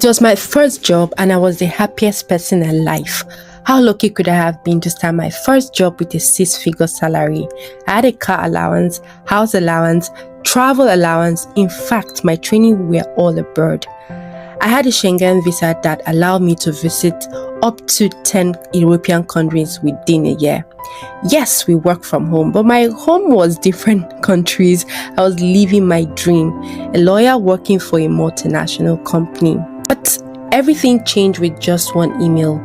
It was my first job and I was the happiest person alive. How lucky could I have been to start my first job with a 6-figure salary? I had a car allowance, house allowance, travel allowance. In fact, my training were all a bird. I had a Schengen visa that allowed me to visit up to 10 European countries within a year. Yes, we work from home, but my home was different countries. I was living my dream, a lawyer working for a multinational company. But everything changed with just one email.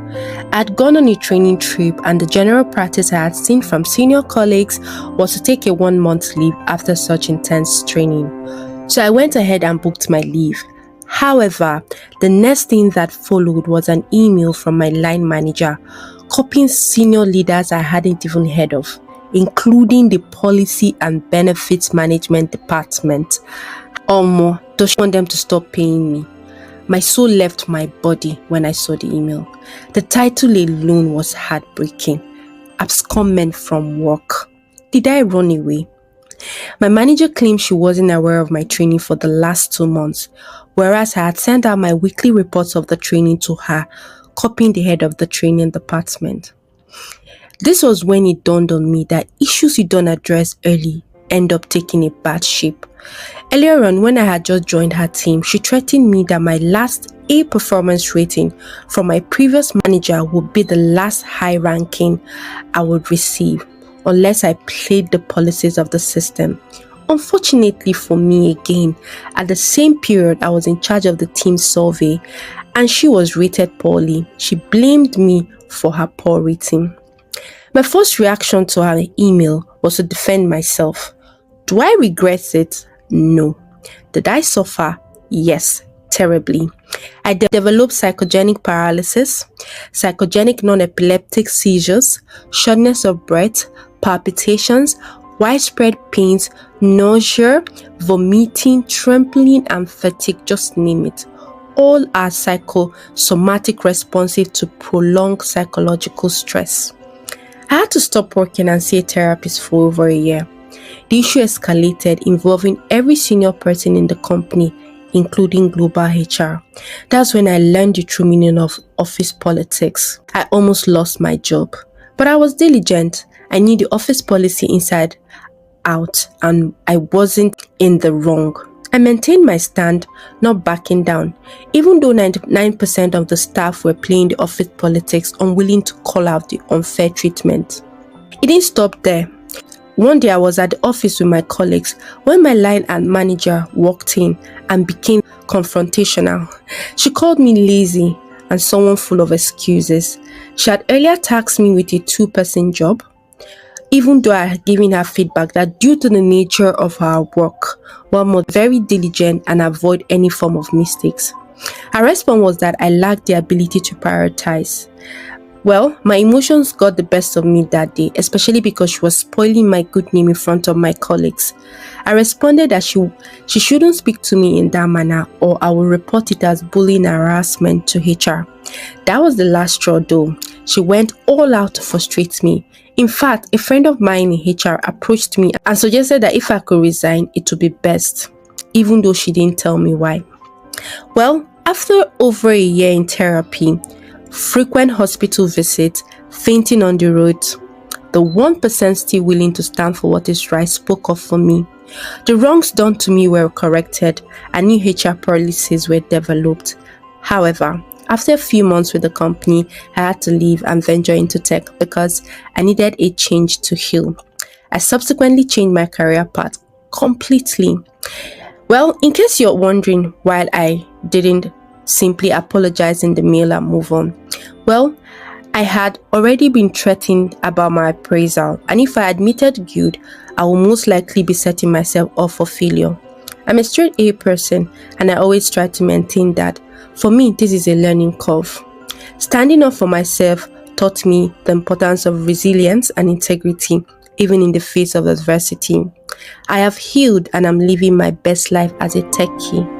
I had gone on a training trip and the general practice I had seen from senior colleagues was to take a 1-month leave after such intense training. So I went ahead and booked my leave. However, the next thing that followed was an email from my line manager copying senior leaders I hadn't even heard of, including the policy and benefits management department. Does she want them to stop paying me? My soul left my body when I saw the email. The title alone was heartbreaking. Abscondment from work. Did I run away? My manager claimed she wasn't aware of my training for the last 2 months, whereas I had sent out my weekly reports of the training to her, copying the head of the training department. This was when it dawned on me that issues you don't address early end up taking a bad shape. Earlier on, when I had just joined her team, she threatened me that my last A performance rating from my previous manager would be the last high ranking I would receive unless I played the policies of the system. Unfortunately for me again, at the same period I was in charge of the team survey and she was rated poorly. She blamed me for her poor rating. My first reaction to her email was to defend myself. Do I regret it? No. Did I suffer? Yes, terribly. I developed psychogenic paralysis, psychogenic non-epileptic seizures, shortness of breath, palpitations, widespread pains, nausea, vomiting, trembling, and fatigue, just name it. All are psychosomatic responsive to prolonged psychological stress. I had to stop working and see a therapist for over a year. The issue escalated, involving every senior person in the company, including global HR. That's when I learned the true meaning of office politics. I almost lost my job, but I was diligent. I knew the office policy inside out and I wasn't in the wrong. I maintained my stand, not backing down, even though 99% of the staff were playing the office politics, unwilling to call out the unfair treatment. It didn't stop there. One day I was at the office with my colleagues when my line manager walked in and became confrontational. She called me lazy and someone full of excuses. She had earlier tasked me with a 2-person job, even though I had given her feedback that due to the nature of her work, one must be very diligent and avoid any form of mistakes. Her response was that I lacked the ability to prioritize. Well, my emotions got the best of me that day, especially because she was spoiling my good name in front of my colleagues. I responded that she shouldn't speak to me in that manner or I will report it as bullying and harassment to HR. That was the last straw though. She went all out to frustrate me. In fact, a friend of mine in HR approached me and suggested that if I could resign, it would be best, even though she didn't tell me why. Well, after over a year in therapy, frequent hospital visits, fainting on the road, the 1% still willing to stand for what is right spoke up for me. The wrongs done to me were corrected and new HR policies were developed. However, after a few months with the company, I had to leave and venture into tech because I needed a change to heal. I subsequently changed my career path completely. Well, in case you're wondering why I didn't simply apologize in the mail and move on, well, I had already been threatened about my appraisal, and if I admitted guilt, I would most likely be setting myself up for failure. I'm a straight A person, and I always try to maintain that. For me, this is a learning curve. Standing up for myself taught me the importance of resilience and integrity, even in the face of adversity. I have healed and I'm living my best life as a techie.